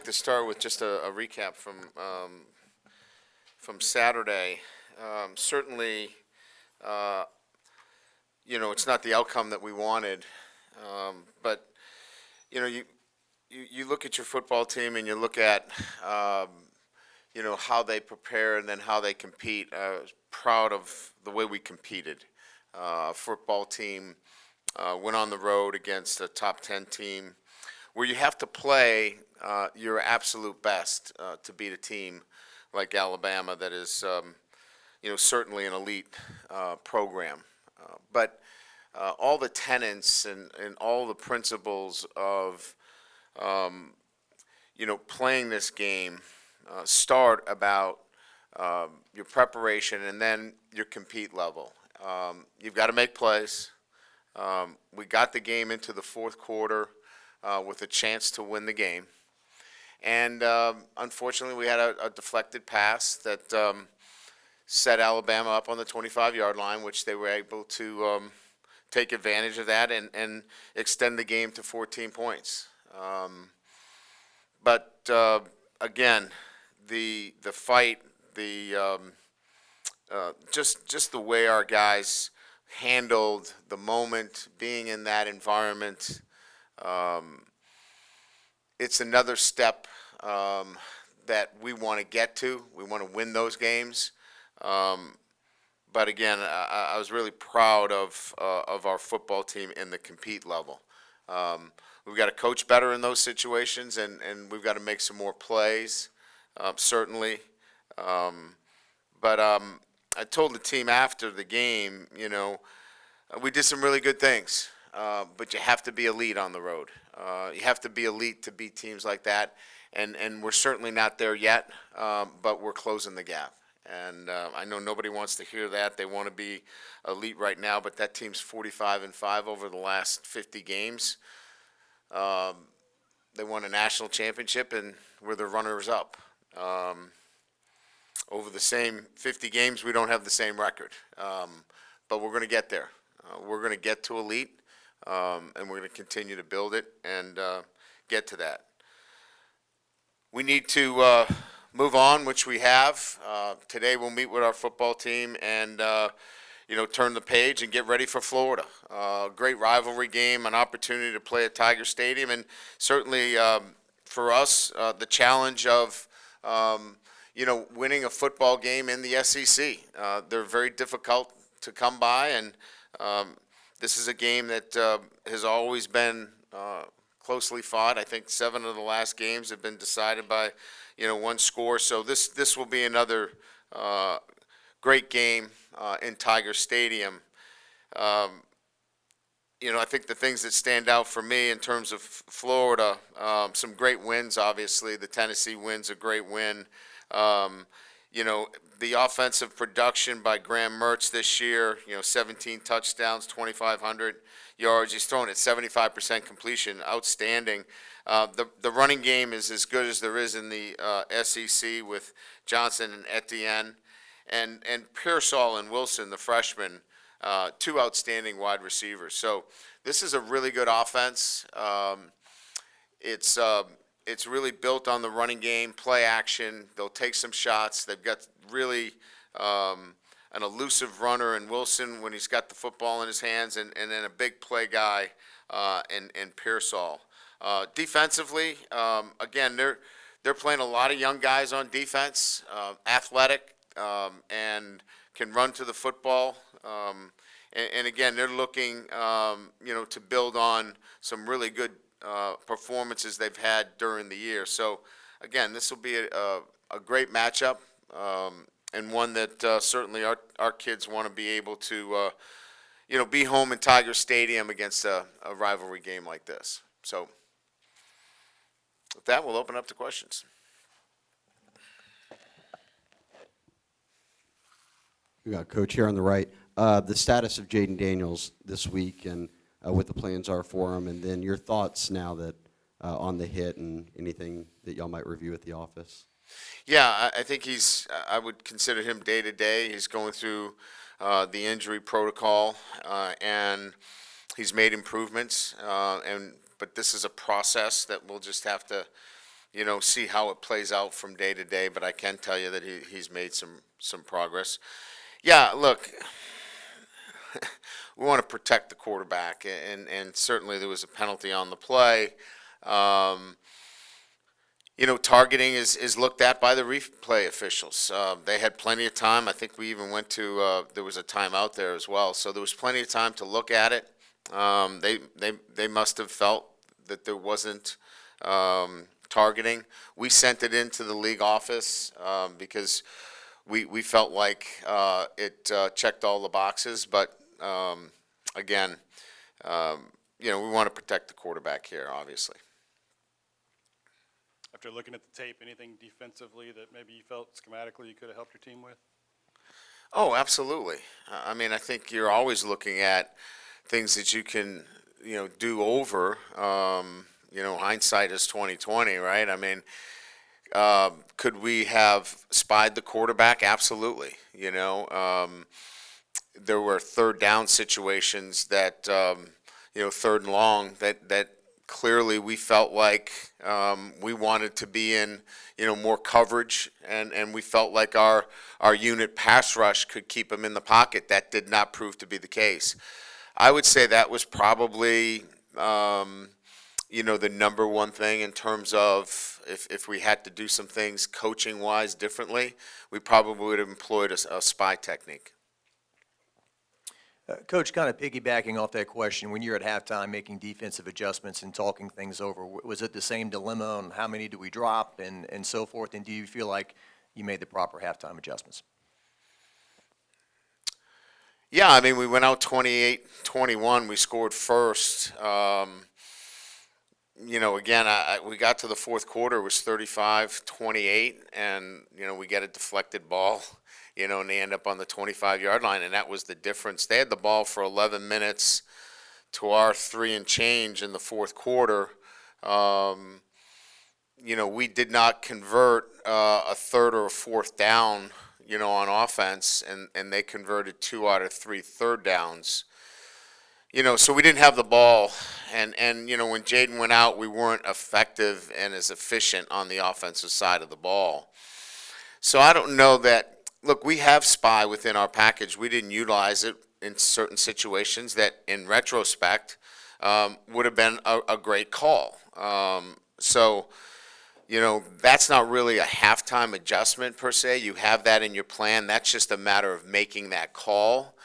to start with just a recap from Saturday. Certainly, it's not the outcome that we wanted, but you look at your football team and you look at how they prepare and then how they compete. I was proud of the way we competed. Football team went on the road against a top 10 team where you have to play your absolute best to beat a team like Alabama that is, certainly an elite program. But all the tenets and all the principles of, playing this game start about your preparation and then your compete level. You've got to make plays. We got the game into the fourth quarter with a chance to win the game. And unfortunately, we had a deflected pass that set Alabama up on the 25-yard line, which they were able to take advantage of that and extend the game to 14 points. But again, the fight, just the way our guys handled the moment, being in that environment, it's another step that we want to get to. We want to win those games. But again, I was really proud of our football team in the compete level. We've got to coach better in those situations, and we've got to make some more plays, certainly. But I told the team after the game, we did some really good things, but you have to be elite on the road. You have to be elite to beat teams like that, and we're certainly not there yet, but we're closing the gap. And I know nobody wants to hear that. They want to be elite right now, but that team's 45-5 over the last 50 games. They won a national championship, and we're the runners-up. Over the same 50 games, we don't have the same record, but we're going to get there. We're going to get to elite, and we're going to continue to build it and get to that. We need to move on, which we have. Today we'll meet with our football team and, turn the page and get ready for Florida. Great rivalry game, an opportunity to play at Tiger Stadium, and certainly for us, the challenge of, winning a football game in the SEC. They're very difficult to come by, and this is a game that has always been closely fought. I think 7 of the last games have been decided by, one score. So this will be another great game in Tiger Stadium. I think the things that stand out for me in terms of Florida, some great wins, obviously. The Tennessee win's a great win. The offensive production by Graham Mertz this year, 17 touchdowns, 2,500 yards. He's thrown at 75% completion, outstanding. The running game is as good as there is in the SEC with Johnson and Etienne. And Pearsall and Wilson, the freshmen, 2 outstanding wide receivers. So this is a really good offense. It's really built on the running game, play action. They'll take some shots. They've got really an elusive runner in Wilson when he's got the football in his hands, and then a big play guy in Pearsall. Defensively, again, they're playing a lot of young guys on defense, athletic, and can run to the football. And again, they're looking, to build on some really good performances they've had during the year. So, again, this will be a great matchup, and one that certainly our kids want to be able to, be home in Tiger Stadium against a rivalry game like this. So, with that, we'll open up to questions. We got Coach here on the right. The status of Jayden Daniels this week and what the plans are for him, and then your thoughts now that on the hit and anything that y'all might review at the office. Yeah, I think I would consider him day to day. He's going through the injury protocol, and he's made improvements. But this is a process that we'll just have to, see how it plays out from day to day, but I can tell you that he's made some progress. Yeah, look, we want to protect the quarterback, and certainly there was a penalty on the play. Targeting is looked at by the replay officials. They had plenty of time. I think we even went to, there was a timeout there as well. So there was plenty of time to look at it. They must have felt that there wasn't targeting. We sent it into the league office because we felt like it checked all the boxes. But again, we want to protect the quarterback here, obviously. After looking at the tape, anything defensively that maybe you felt schematically you could have helped your team with? Oh, absolutely. I mean, I think you're always looking at things that you can, do over. Hindsight is 20/20, right? I mean, could we have spied the quarterback? Absolutely. There were third down situations that, third and long that clearly we felt like we wanted to be in, more coverage, and we felt like our unit pass rush could keep him in the pocket. That did not prove to be the case. I would say that was probably, the number one thing in terms of if we had to do some things coaching-wise differently, we probably would have employed a spy technique. Coach, kind of piggybacking off that question, when you're at halftime making defensive adjustments and talking things over, was it the same dilemma on how many do we drop and so forth? And do you feel like you made the proper halftime adjustments? Yeah, I mean, we went out 28-21. We scored first. Again, we got to the fourth quarter, it was 35-28, and, we get a deflected ball, and they end up on the 25-yard line, and that was the difference. They had the ball for 11 minutes to our 3 and change in the fourth quarter. We did not convert a third or a fourth down, on offense, and they converted 2 out of 3 third downs. So we didn't have the ball, and when Jaden went out, we weren't effective and as efficient on the offensive side of the ball. So I don't know that. Look, we have spy within our package. We didn't utilize it in certain situations that, in retrospect, would have been a great call. That's not really a halftime adjustment per se. You have that in your plan. That's just a matter of making that call.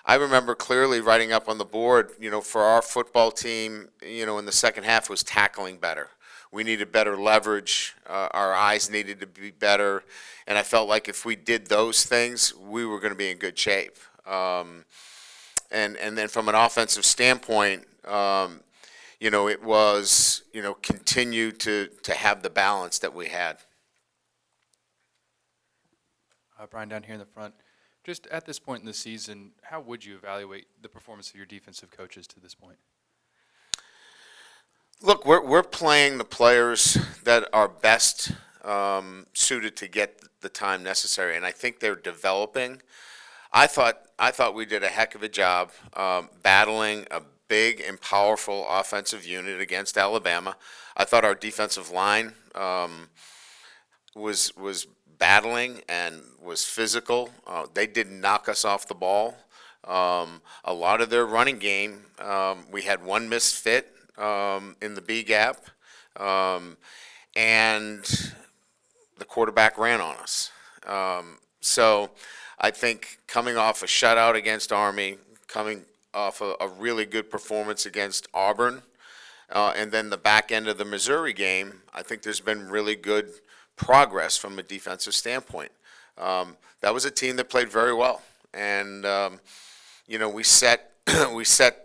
I remember clearly writing up on the board, for our football team, in the second half was tackling better. We needed better leverage. Our eyes needed to be better. And I felt like if we did those things, we were going to be in good shape. And then from an offensive standpoint, it was, continue to have the balance that we had. Brian, down here in the front. Just at this point in the season, how would you evaluate the performance of your defensive coaches to this point? Look, we're playing the players that are best suited to get the time necessary, and I think they're developing. I thought we did a heck of a job battling a big and powerful offensive unit against Alabama. I thought our defensive line was battling and was physical. They didn't knock us off the ball. A lot of their running game, we had one misfit in the B gap, and the quarterback ran on us. So I think coming off a shutout against Army, coming off a really good performance against Auburn, and then the back end of the Missouri game, I think there's been really good progress from a defensive standpoint. That was a team that played very well, and we set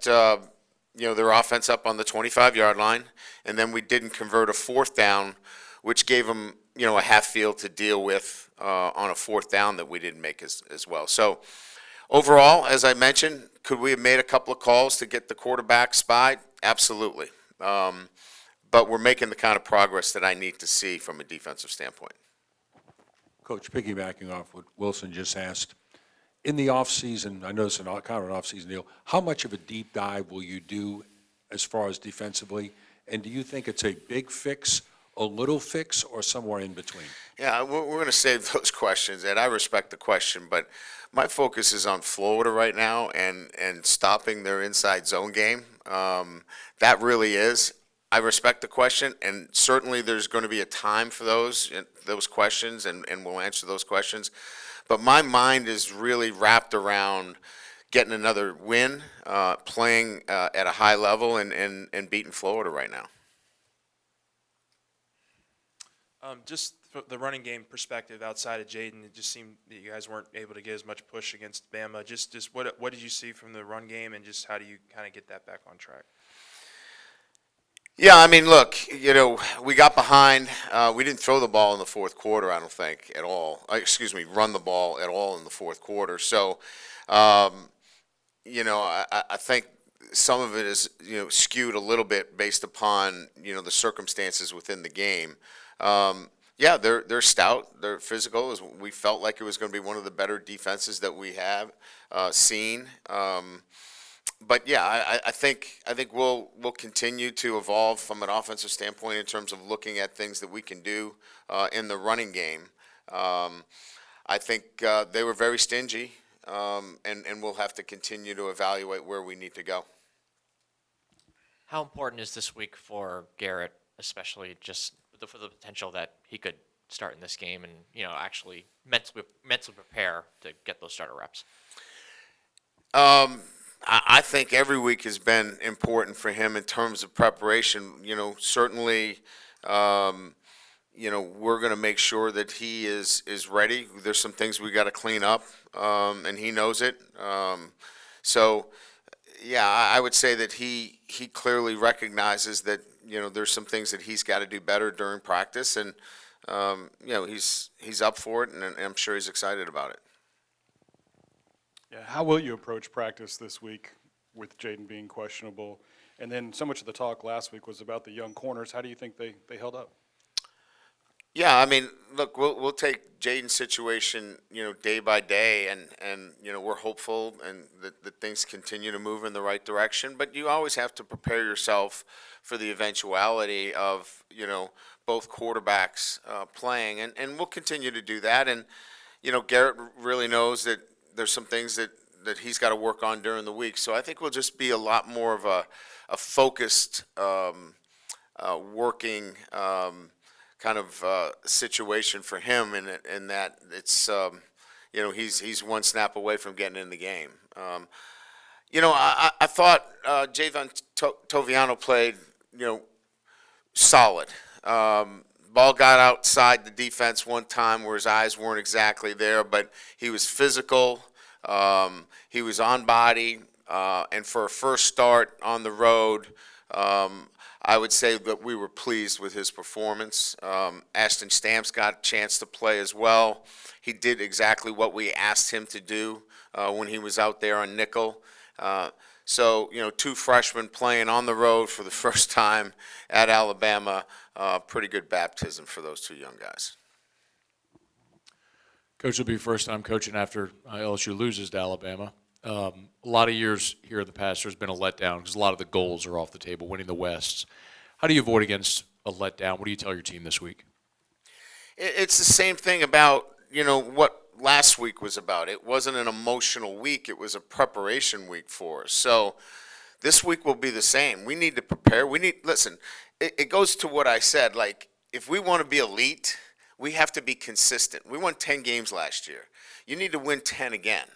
their offense up on the 25-yard line, and then we didn't convert a fourth down, which gave them a half field to deal with on a fourth down that we didn't make as well. So overall, as I mentioned, could we have made a couple of calls to get the quarterback spied? Absolutely. But we're making the kind of progress that I need to see from a defensive standpoint. Coach, piggybacking off what Wilson just asked, in the offseason, I know it's kind of an offseason deal, how much of a deep dive will you do as far as defensively? And do you think it's a big fix, a little fix, or somewhere in between? Yeah, we're going to save those questions, and I respect the question, but my focus is on Florida right now and stopping their inside zone game. That really is. I respect the question, and certainly there's going to be a time for those questions, and we'll answer those questions. But my mind is really wrapped around getting another win, playing at a high level, and beating Florida right now. Just from the running game perspective, outside of Jaden, it just seemed that you guys weren't able to get as much push against Bama. Just what did you see from the run game, and just how do you kind of get that back on track? Yeah, I mean, look, we got behind. We didn't throw the ball in the fourth quarter, I don't think, at all. Run the ball at all in the fourth quarter. So, I think some of it is, skewed a little bit based upon, the circumstances within the game. Yeah, they're stout. They're physical. We felt like it was going to be one of the better defenses that we have seen. But yeah, I think we'll continue to evolve from an offensive standpoint in terms of looking at things that we can do in the running game. I think they were very stingy, and we'll have to continue to evaluate where we need to go. How important is this week for Garrett, especially just for the potential that he could start in this game and actually mentally prepare to get those starter reps? I think every week has been important for him in terms of preparation. Certainly, we're going to make sure that he is ready. There's some things we got to clean up, and he knows it. So, yeah, I would say that he clearly recognizes that there's some things that he's got to do better during practice, and he's up for it, and I'm sure he's excited about it. Yeah, how will you approach practice this week with Jaden being questionable? And then so much of the talk last week was about the young corners. How do you think they held up? Yeah, I mean, look, we'll take Jaden's situation, day by day, and we're hopeful and that things continue to move in the right direction. But you always have to prepare yourself for the eventuality of both quarterbacks playing, and we'll continue to do that. And Garrett really knows that there's some things that he's got to work on during the week. So I think we'll just be a lot more of a focused working kind of situation for him, in that it's he's one snap away from getting in the game. I thought Javon Toviano played solid. Ball got outside the defense one time where his eyes weren't exactly there, but he was physical. He was on body, and for a first start on the road, I would say that we were pleased with his performance. Ashton Stamps got a chance to play as well. He did exactly what we asked him to do when he was out there on nickel. So, two freshmen playing on the road for the first time at Alabama, pretty good baptism for those two young guys. Coach, will be first time coaching after LSU loses to Alabama. A lot of years here in the past, there's been a letdown because a lot of the goals are off the table, winning the West. How do you avoid against a letdown? What do you tell your team this week? It's the same thing about, what last week was about. It wasn't an emotional week. It was a preparation week for us. So this week will be the same. We need to prepare. Listen, it goes to what I said. Like, if we want to be elite, we have to be consistent. We won 10 games last year. You need to win 10 again.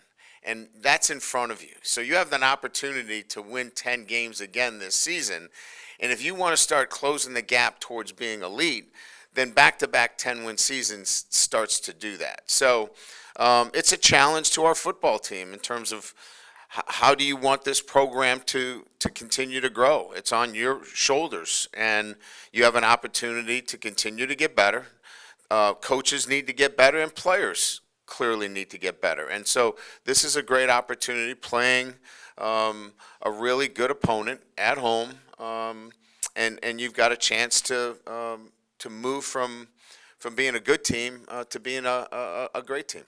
And that's in front of you. So you have an opportunity to win 10 games again this season. And if you want to start closing the gap towards being elite, then back-to-back 10-win seasons starts to do that. So it's a challenge to our football team in terms of how do you want this program to continue to grow. It's on your shoulders, and you have an opportunity to continue to get better. Coaches need to get better, and players clearly need to get better. And so this is a great opportunity, playing a really good opponent at home, and you've got a chance to move from being a good team to being a great team.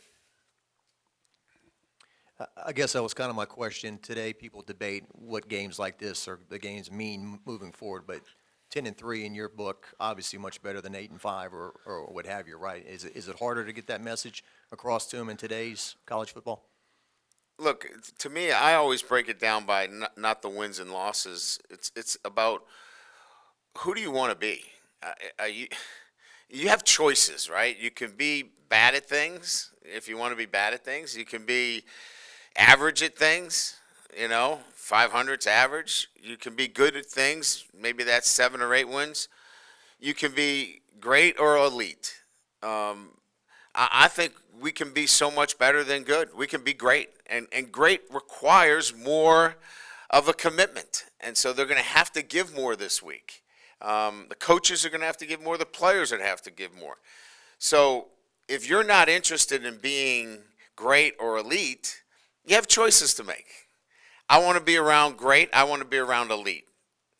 I guess that was kind of my question today. People debate what games like this or the games mean moving forward, but 10-3 in your book, obviously much better than 8-5 or what have you, right? Is it harder to get that message across to them in today's college football? Look, to me, I always break it down by not the wins and losses. It's about who do you want to be. You have choices, right? You can be bad at things if you want to be bad at things. You can be average at things, 500's average. You can be good at things, maybe that's 7 or 8 wins. You can be great or elite. I think we can be so much better than good. We can be great, and great requires more of a commitment, and so they're going to have to give more this week. The coaches are going to have to give more. The players are going to have to give more. So if you're not interested in being great or elite, you have choices to make. I want to be around great. I want to be around elite,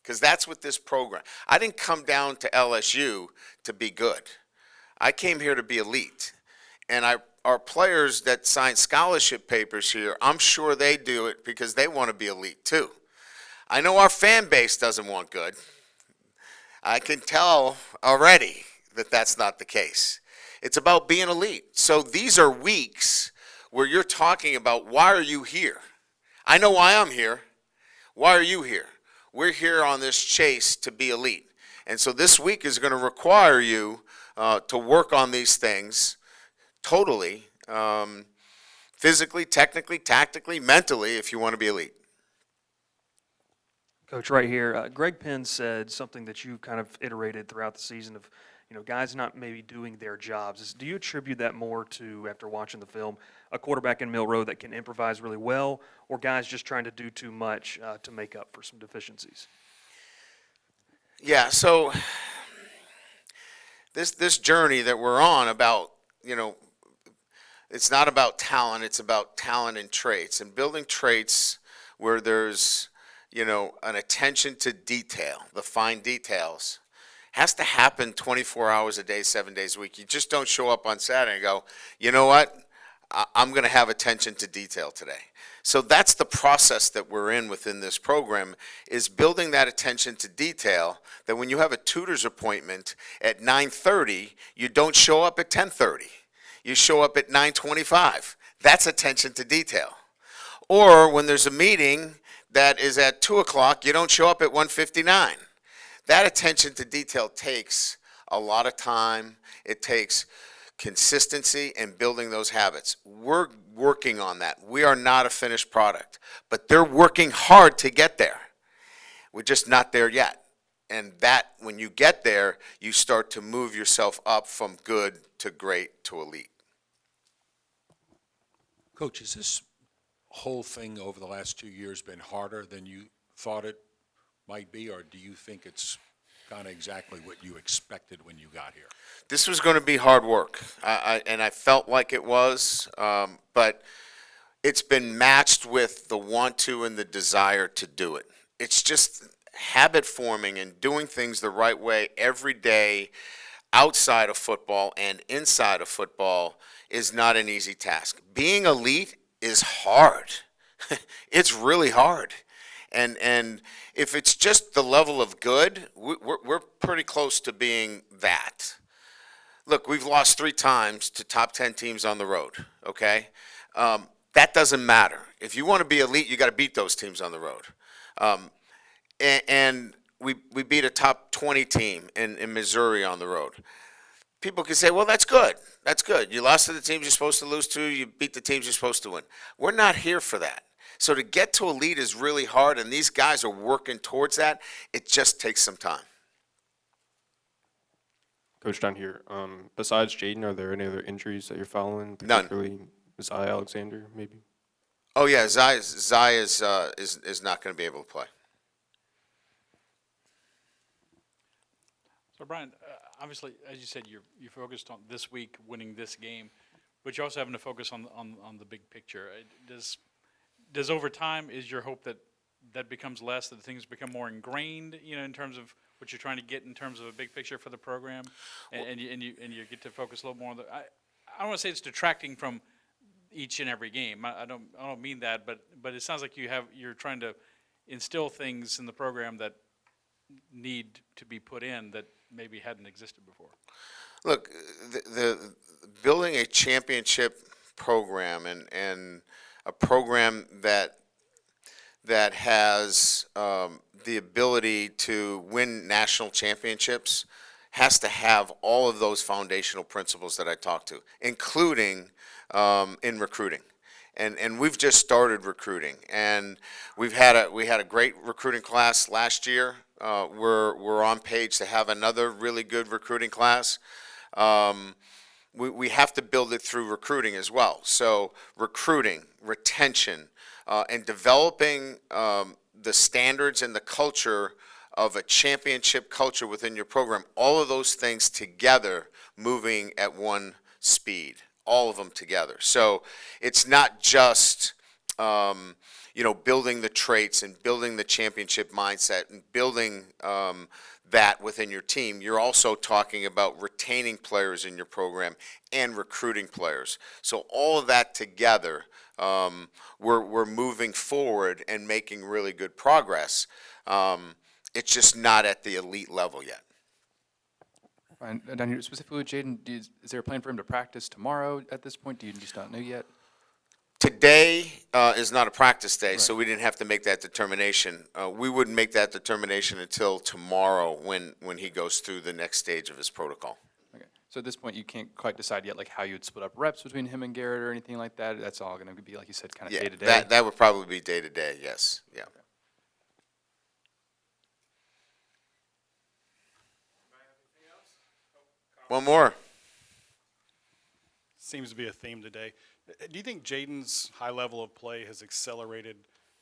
because that's what this program. I didn't come down to LSU to be good. I came here to be elite. And our players that sign scholarship papers here, I'm sure they do it because they want to be elite too. I know our fan base doesn't want good. I can tell already that that's not the case. It's about being elite. So these are weeks where you're talking about, why are you here? I know why I'm here. Why are you here? We're here on this chase to be elite. And so this week is going to require you to work on these things totally, physically, technically, tactically, mentally, if you want to be elite. Coach, right here, Greg Penn said something that you kind of iterated throughout the season of, guys not maybe doing their jobs. Do you attribute that more to, after watching the film, a quarterback in Mill Road that can improvise really well, or guys just trying to do too much to make up for some deficiencies? Yeah, so this journey that we're on about, it's not about talent, it's about talent and traits. And building traits where there's, an attention to detail, the fine details, has to happen 24 hours a day, 7 days a week. You just don't show up on Saturday and go, you know what, I'm going to have attention to detail today. So that's the process that we're in within this program, is building that attention to detail, that when you have a tutor's appointment at 9:30, you don't show up at 10:30. You show up at 9:25. That's attention to detail. Or when there's a meeting that is at 2 o'clock, you don't show up at 1:59. That attention to detail takes a lot of time. It takes consistency and building those habits. We're working on that. We are not a finished product, but they're working hard to get there. We're just not there yet. And that, when you get there, you start to move yourself up from good to great to elite. Coach, has this whole thing over the last 2 years been harder than you thought it might be, or do you think it's kind of exactly what you expected when you got here? This was going to be hard work, and I felt like it was, but it's been matched with the want to and the desire to do it. It's just habit forming and doing things the right way every day outside of football and inside of football is not an easy task. Being elite is hard. It's really hard. And if it's just the level of good, we're pretty close to being that. Look, we've lost 3 times to top 10 teams on the road, okay? That doesn't matter. If you want to be elite, you got to beat those teams on the road. And we beat a top 20 team in Missouri on the road. People can say, well, that's good. That's good. You lost to the teams you're supposed to lose to. You beat the teams you're supposed to win. We're not here for that. So to get to elite is really hard, and these guys are working towards that. It just takes some time. Coach, down here, besides Jaden, are there any other injuries that you're following? None. Particularly Zai Alexander, maybe? Oh, yeah, Zai is not going to be able to play. So, Brian, obviously, as you said, you're focused on this week winning this game, but you're also having to focus on the big picture. Does over time, is your hope that becomes less, that things become more ingrained, in terms of what you're trying to get in terms of a big picture for the program, and you get to focus a little more on the. I don't want to say it's detracting from each and every game. I don't mean that, but it sounds like you're trying to instill things in the program that need to be put in that maybe hadn't existed before? Look, the building a championship program and a program that has the ability to win national championships has to have all of those foundational principles that I talked to, including in recruiting. And we've just started recruiting, and we had a great recruiting class last year. We're on page to have another really good recruiting class. We have to build it through recruiting as well. So recruiting, retention, and developing the standards and the culture of a championship culture within your program, all of those things together moving at one speed, all of them together. So it's not just, building the traits and building the championship mindset and building that within your team. You're also talking about retaining players in your program and recruiting players. So all of that together, we're moving forward and making really good progress. It's just not at the elite level yet. Brian, down here specifically with Jaden, is there a plan for him to practice tomorrow at this point? Do you just not know yet? Today is not a practice day, so we didn't have to make that determination. We wouldn't make that determination until tomorrow when he goes through the next stage of his protocol. Okay. So at this point, you can't quite decide yet, like how you would split up reps between him and Garrett or anything like that? That's all going to be, like you said, kind of Yeah, day to day? that would probably be day to day, yes, yeah. One more. Seems to be a theme today. Do you think Jaden's high level of play has accelerated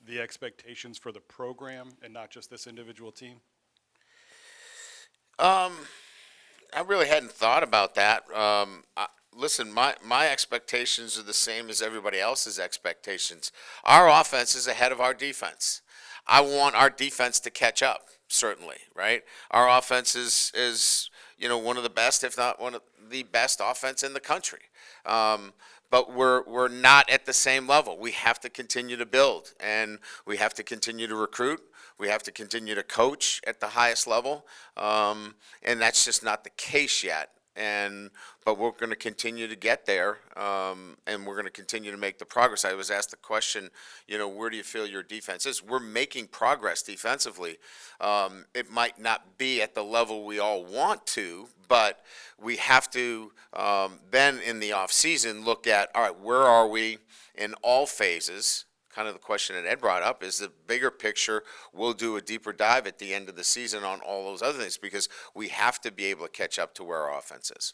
the expectations for the program and not just this individual team? I really hadn't thought about that. Listen, my expectations are the same as everybody else's expectations. Our offense is ahead of our defense. I want our defense to catch up, certainly, right? Our offense is one of the best, if not one of the best offense in the country. But we're not at the same level. We have to continue to build, and we have to continue to recruit. We have to continue to coach at the highest level, and that's just not the case yet. But we're going to continue to get there, and we're going to continue to make the progress. I was asked the question, where do you feel your defense is? We're making progress defensively. It might not be at the level we all want to, but we have to then in the offseason look at, all right, where are we in all phases? Kind of the question that Ed brought up is the bigger picture. We'll do a deeper dive at the end of the season on all those other things because we have to be able to catch up to where our offense is.